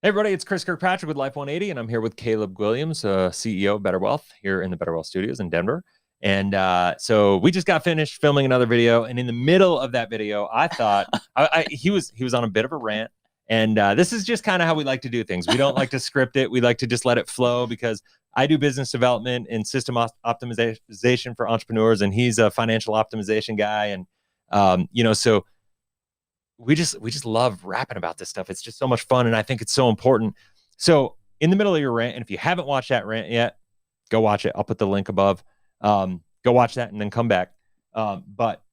Hey everybody, it's Chris Kirkpatrick with Life 180, and I'm here with Caleb Williams, CEO of BetterWealth here in the BetterWealth studios in Denver. And so we just got finished filming another video, and in the middle of that video, I thought he was on a bit of a rant. And this is just kind of how we like to do things. We don't like to script it. We like to just let it flow because I do business development and system optimization for entrepreneurs, and he's a financial optimization guy. And so we just love rapping about this stuff. It's just so much fun, and I think it's so important. So in the middle of your rant, and if you haven't watched that rant yet, go watch it. I'll put the link above. Go watch that and then come back. But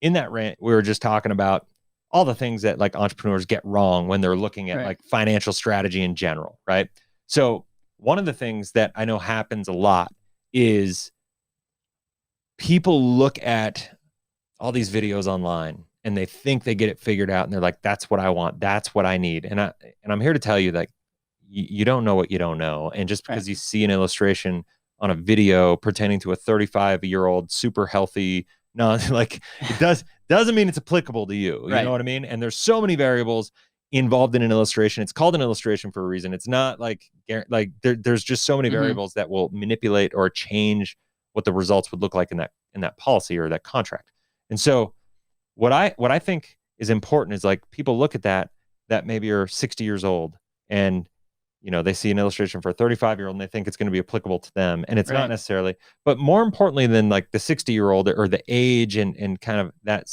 in that rant, we were just talking about all the things that like entrepreneurs get wrong when they're looking at like financial strategy in general, right? So one of the things that I know happens a lot is people look at all these videos online and they think they get it figured out, and they're like, that's what I want, that's what I need. And I'm here to tell you that you don't know what you don't know. And just because you see an illustration on a video pertaining to a 35-year-old super healthy, like it doesn't mean it's applicable to you. You know what I mean? And there's so many variables involved in an illustration. It's called an illustration for a reason. It's not like there's just so many variables that will manipulate or change what the results would look like in that policy or that contract. And so what I think is important is like people look at that maybe are 60 years old, and they see an illustration for a 35-year-old and they think it's going to be applicable to them, and it's not necessarily. But more importantly than like the 60-year-old or the age and kind of that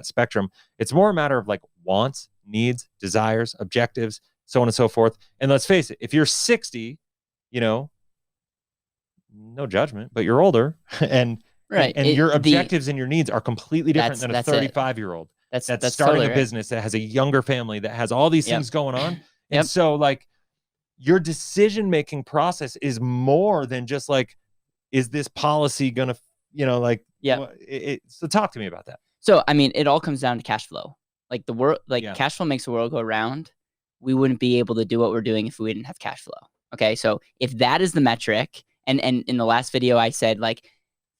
spectrum, it's more a matter of like wants, needs, desires, objectives, so on and so forth. And let's face it, if you're 60, no judgment, but you're older and your objectives and your needs are completely different than a 35-year-old that's starting totally a business, that has a younger family, that has all these things going on. And so like your decision-making process is more than just like, is this policy going to, so talk to me about that. So, I mean, it all comes down to cash flow. Like the world, cash flow makes the world go round. We wouldn't be able to do what we're doing if we didn't have cash flow. Okay. So if that is the metric, and in the last video I said, like,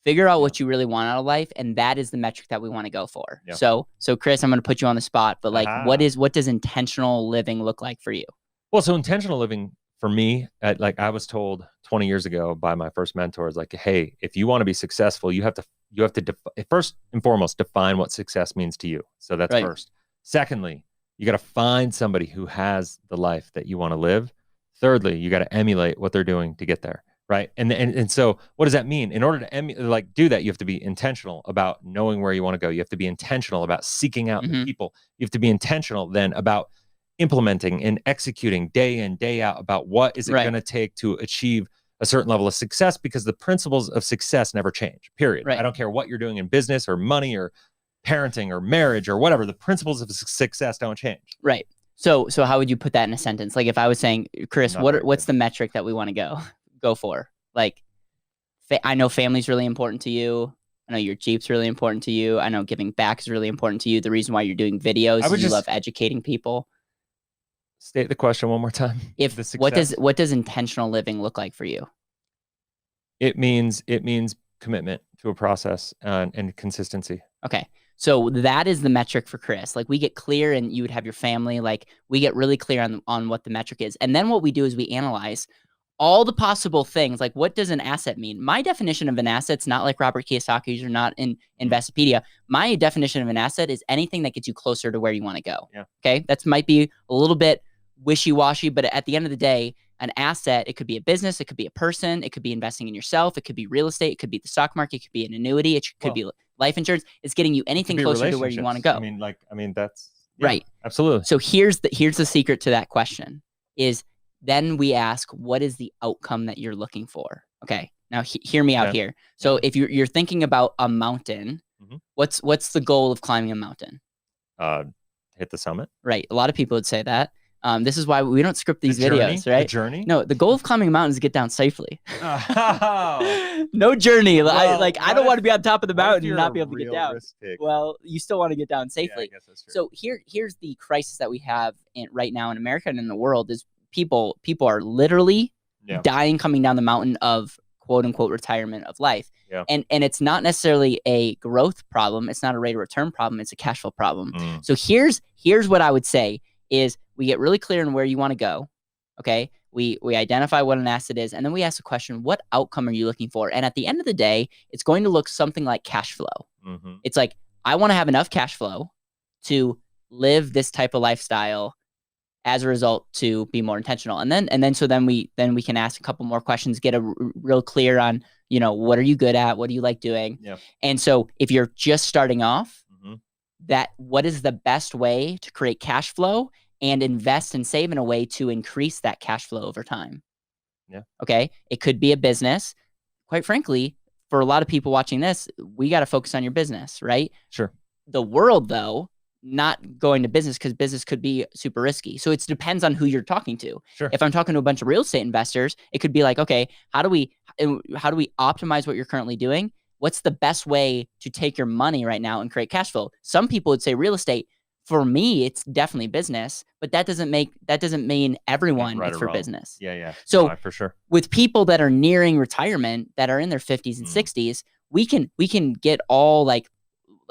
figure out what you really want out of life, and that is the metric that we want to go for. So Chris, I'm going to put you on the spot, but like, what does intentional living look like for you? Well, so intentional living for me, like I was told 20 years ago by my first mentor, is like, hey, if you want to be successful, you have to first and foremost define what success means to you. So that's first. Secondly, you got to find somebody who has the life that you want to live. Thirdly, you got to emulate what they're doing to get there. Right. And so what does that mean? In order to do that, you have to be intentional about knowing where you want to go. You have to be intentional about seeking out the people. You have to be intentional then about implementing and executing day in, day out about what is it going to take to achieve a certain level of success, because the principles of success never change, period. I don't care what you're doing in business or money or parenting or marriage or whatever. The principles of success don't change. Right. So how would you put that in a sentence? Like if I was saying, Chris, what's the metric that we want to go for? Like, I know family's really important to you. I know your Jeep's really important to you. I know giving back is really important to you. The reason why you're doing videos is you love educating people. State the question one more time. What does intentional living look like for you? It means commitment to a process and consistency. Okay. So that is the metric for Chris. Like we get clear, and you would have your family, like we get really clear on what the metric is. And then what we do is we analyze all the possible things. Like, what does an asset mean? My definition of an asset's not like Robert Kiyosaki's or not in Investopedia. My definition of an asset is anything that gets you closer to where you want to go. Okay. That might be a little bit wishy-washy, but at the end of the day, an asset, it could be a business, it could be a person, it could be investing in yourself, it could be real estate, it could be the stock market, it could be an annuity, it could be life insurance. It's getting you anything closer to where you want to go. I mean, that's right. Absolutely. So here's the secret to that question is then we ask, what is the outcome that you're looking for? Okay. Now hear me out here. So if you're thinking about a mountain, what's the goal of climbing a mountain? Hit the summit. Right. A lot of people would say that. This is why we don't script these videos, right? The journey? No, the goal of climbing a mountain is to get down safely. No journey. Well, I don't want to be on top of the mountain and not be able to get down. Pick? Well, you still want to get down safely. I guess that's true. So here's the crisis that we have right now in America and in the world is people are literally dying coming down the mountain of quote unquote retirement of life. And it's not necessarily a growth problem. It's not a rate of return problem. It's a cash flow problem. So here's what I would say is we get really clear on where you want to go. Okay. We identify what an asset is, and then we ask the question, what outcome are you looking for? And at the end of the day, it's going to look something like cash flow. Mm-hmm. It's like, I want to have enough cash flow to live this type of lifestyle, as a result, to be more intentional. And then we can ask a couple more questions, get real clear on, what are you good at? What do you like doing? Yeah. And so if you're just starting off, Mm-hmm. what is the best way to create cash flow and invest and save in a way to increase that cash flow over time? Yeah. Okay. It could be a business. Quite frankly, for a lot of people watching this, we got to focus on your business, right? Sure. The world, though, not going to business, because business could be super risky. So it depends on who you're talking to. Sure. If I'm talking to a bunch of real estate investors, it could be like, okay, how do we optimize what you're currently doing? What's the best way to take your money right now and create cash flow? Some people would say real estate. For me, it's definitely business, but that doesn't mean everyone Right it's or for wrong. business. Yeah. So for sure. With people that are nearing retirement, that are in their 50s and 60s, we can get all like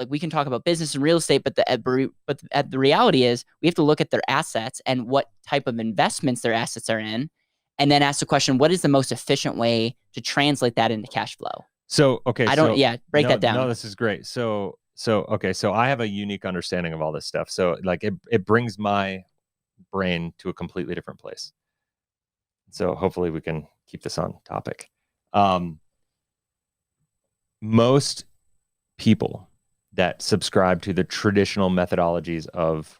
we can talk about business and real estate, but the reality is we have to look at their assets and what type of investments their assets are in, and then ask the question, what is the most efficient way to translate that into cash flow? So, okay. Break that down. No, this is great. So I have a unique understanding of all this stuff. So like it brings my brain to a completely different place. So hopefully we can keep this on topic. Most people that subscribe to the traditional methodologies of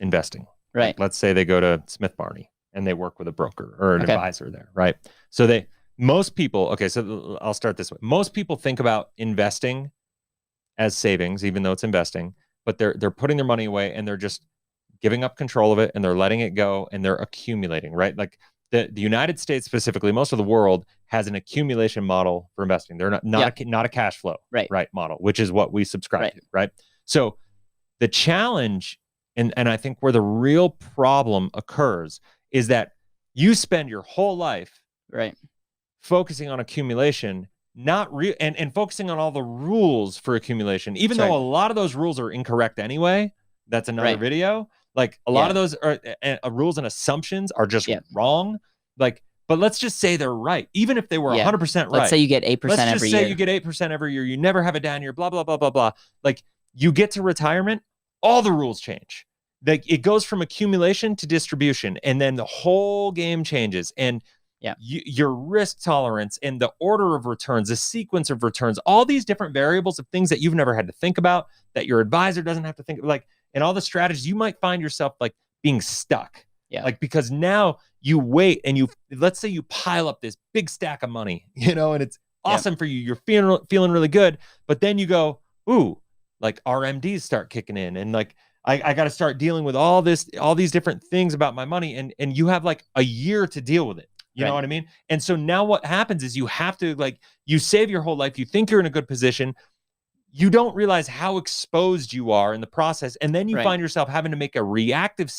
investing, right? Like, let's say they go to Smith Barney and they work with a broker or an advisor there, right? So most people, so I'll start this way. Most people think about investing as savings, even though it's investing, but they're putting their money away and they're just giving up control of it and they're letting it go and they're accumulating, right? Like the United States specifically, most of the world has an accumulation model for investing. They're not a cash flow right model, which is what we subscribe to, right? So the challenge, and I think where the real problem occurs, is that you spend your whole life focusing on accumulation, and focusing on all the rules for accumulation, even though a lot of those rules are incorrect anyway. That's another video. Like a lot of those rules and assumptions are just wrong. Like, but let's just say they're right, even if they were 100% right. Let's say you get 8% every year. Let's just say you get 8% every year. You never have a down year. Blah blah blah blah blah. Like you get to retirement, all the rules change. Like it goes from accumulation to distribution, and then the whole game changes. And your risk tolerance and the order of returns, the sequence of returns, all these different variables of things that you've never had to think about, that your advisor doesn't have to think like. And all the strategies, you might find yourself like being stuck. Like, because now you wait and let's say you pile up this big stack of money, and it's awesome for you. You're feeling really good. But then you go, ooh, like RMDs start kicking in. And like, I got to start dealing with all these different things about my money. And you have like a year to deal with it. You know what I mean? And so now what happens is you have to you save your whole life. You think you're in a good position. You don't realize how exposed you are in the process. And then you find yourself having to make a reactive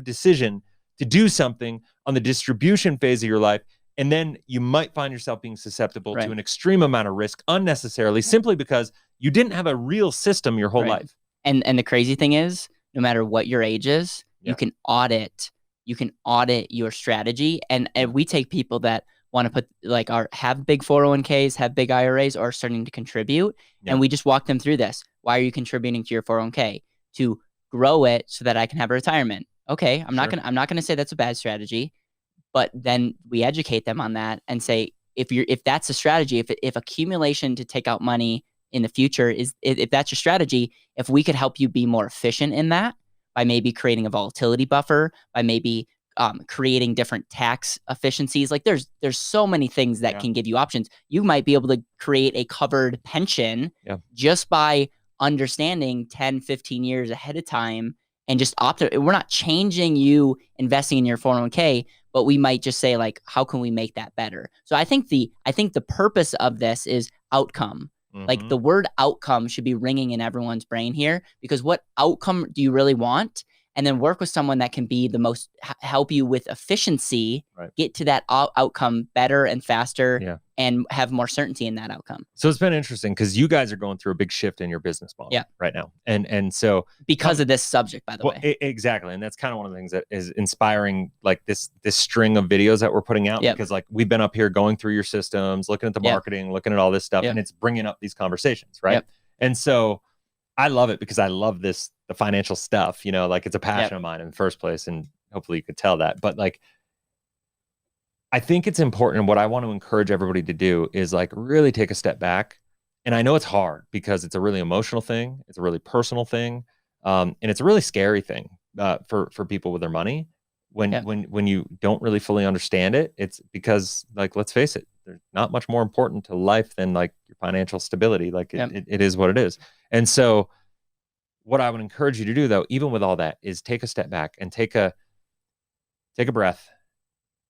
decision to do something on the distribution phase of your life. And then you might find yourself being susceptible to an extreme amount of risk unnecessarily, simply because you didn't have a real system your whole life. And the crazy thing is, no matter what your age is, you can audit your strategy. And we take people that want to put have big 401ks, have big IRAs, or are starting to contribute. And we just walk them through this. Why are you contributing to your 401k? To grow it so that I can have a retirement. Okay. I'm not going to say that's a bad strategy, but then we educate them on that and say, if that's a strategy, if accumulation to take out money in the future if that's your strategy, if we could help you be more efficient in that by maybe creating a volatility buffer, by maybe creating different tax efficiencies. Like there's so many things that can give you options. You might be able to create a covered pension just by understanding 10, 15 years ahead of time and just we're not changing you investing in your 401k, but we might just say like, how can we make that better? So I think the purpose of this is outcome. Like the word outcome should be ringing in everyone's brain here, because what outcome do you really want? And then work with someone that can be the most help you with efficiency, get to that outcome better and faster and have more certainty in that outcome. So it's been interesting because you guys are going through a big shift in your business model right now. And so because of this subject, by the way. Exactly. And that's kind of one of the things that is inspiring, like this string of videos that we're putting out, because like we've been up here going through your systems, looking at the marketing, looking at all this stuff, and it's bringing up these conversations. Right. And so I love it because I love the financial stuff, you know, like it's a passion of mine in the first place. And hopefully you could tell that, but like, I think it's important. And what I want to encourage everybody to do is like really take a step back. And I know it's hard because it's a really emotional thing. It's a really personal thing. And it's a really scary thing for people with their money. When you don't really fully understand it, it's because, like, let's face it, there's not much more important to life than like your financial stability. Like it is what it is. And so what I would encourage you to do, though, even with all that, is take a step back and take a breath,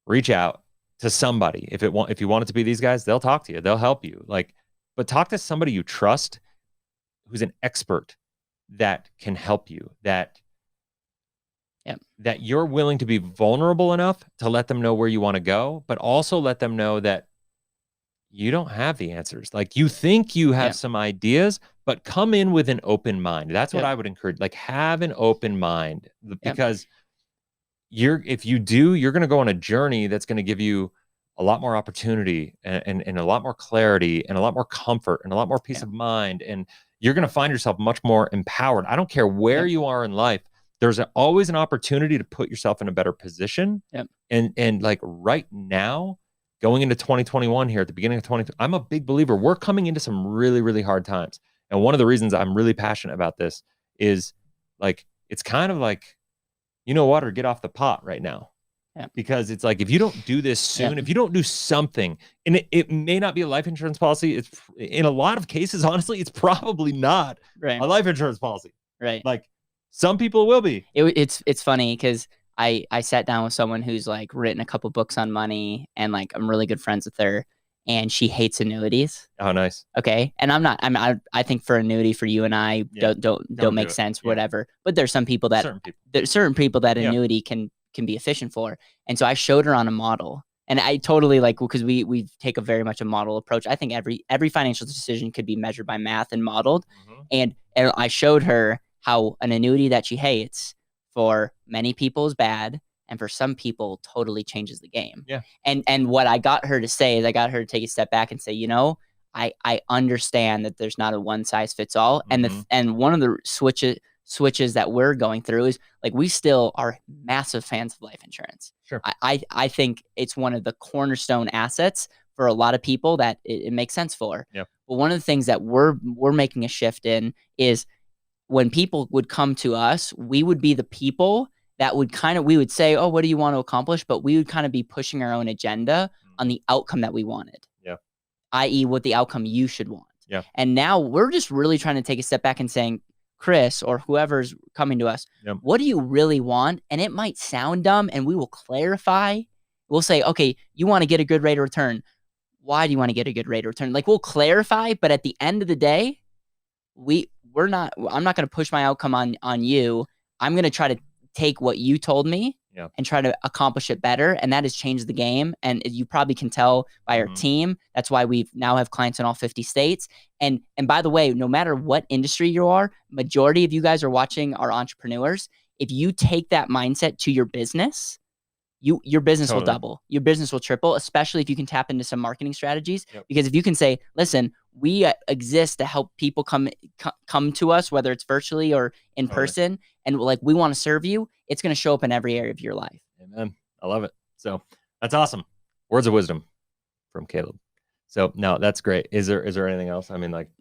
reach out to somebody. If you want it to be these guys, they'll talk to you, they'll help you. Like, but talk to somebody you trust, who's an expert that can help you, that you're willing to be vulnerable enough to let them know where you want to go, but also let them know that you don't have the answers. Like, you think you have some ideas, but come in with an open mind. That's what I would encourage. Like, have an open mind, because if you do, you're going to go on a journey that's going to give you a lot more opportunity and a lot more clarity and a lot more comfort and a lot more peace of mind. And you're going to find yourself much more empowered. I don't care where you are in life. There's always an opportunity to put yourself in a better position. And like right now, going into 2021 here at the beginning of 2020, I'm a big believer. We're coming into some really, really hard times. And one of the reasons I'm really passionate about this is, like, it's kind of like, you know what, or get off the pot right now. Because it's like, if you don't do this soon, if you don't do something, and it may not be a life insurance policy. It's, in a lot of cases, honestly, it's probably not a life insurance policy. Like, some people will be. It's funny because I sat down with someone who's like written a couple books on money, and like I'm really good friends with her, and she hates annuities. Oh, nice. Okay. And I think for annuity for you and I don't make sense, whatever. But there's some people that certain people that annuity can be efficient for. And so I showed her on a model, and I totally like, because we take a very much a model approach. I think every financial decision could be measured by math and modeled. And I showed her how an annuity that she hates for many people is bad, and for some people totally changes the game. And what I got her to say is, I got her to take a step back and say, you know, I understand that there's not a one size fits all. And one of the switches that we're going through is, like, we still are massive fans of life insurance. I think it's one of the cornerstone assets for a lot of people that it makes sense for. But one of the things that we're making a shift in is, when people would come to us, we would be the people that would we would say, oh, what do you want to accomplish? But we would kind of be pushing our own agenda on the outcome that we wanted. I.e. what the outcome you should want. And now we're just really trying to take a step back and saying, Chris, or whoever's coming to us, what do you really want? And it might sound dumb, and we will clarify. We'll say, okay, you want to get a good rate of return. Why do you want to get a good rate of return? Like, we'll clarify, but at the end of the day, I'm not going to push my outcome on you. I'm going to try to take what you told me and try to accomplish it better. And that has changed the game. And you probably can tell by our team. That's why we now have clients in all 50 states. And by the way, no matter what industry you are, majority of you guys are watching are entrepreneurs. If you take that mindset to your business, your business will double. Your business will triple, especially if you can tap into some marketing strategies. Because if you can say, listen, we exist to help people come to us, whether it's virtually or in person, and like, we want to serve you, it's going to show up in every area of your life. Amen. I love it. So that's awesome. Words of wisdom from Caleb. So no, that's great. Is there anything else? I mean, like,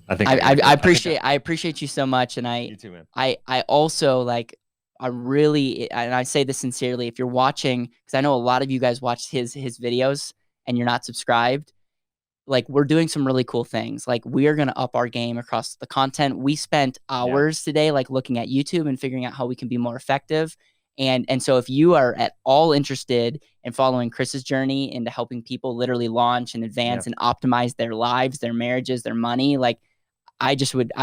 I appreciate you so much. And you too, man. I also, like, and I say this sincerely, if you're watching, because I know a lot of you guys watch his videos and you're not subscribed, like, we're doing some really cool things. Like, we are going to up our game across the content. We spent hours today, like, looking at YouTube and figuring out how we can be more effective. And so if you are at all interested in following Chris's journey into helping people literally launch and advance and optimize their lives, their marriages, their money, like, I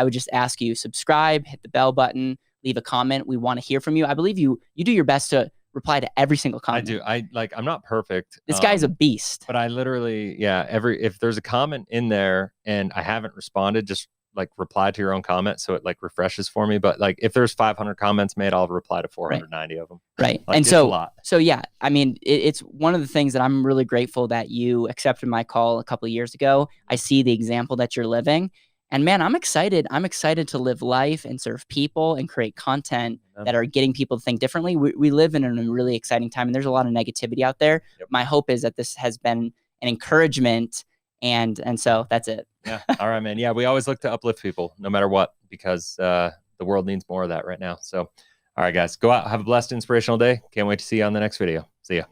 would just ask you, subscribe, hit the bell button, leave a comment. We want to hear from you. I believe you do your best to reply to every single I comment. do. I'm not perfect. This guy's a beast. But I literally, yeah, if there's a comment in there and I haven't responded, just like reply to your own comment so it like refreshes for me. But like if there's 500 comments made, I'll reply to 490 of them. Right. Like, And it's a lot. so yeah, I mean, it's one of the things that I'm really grateful that you accepted my call a couple of years ago. I see the example that you're living. And man, I'm excited. I'm excited to live life and serve people and create content that are getting people to think differently. We live in a really exciting time, and there's a lot of negativity out there. Yep. My hope is that this has been an encouragement, and so that's it. Yeah. All right, man. Yeah, we always look to uplift people no matter what, because the world needs more of that right now. So, all right, guys, go out, have a blessed, inspirational day. Can't wait to see you on the next video. See ya.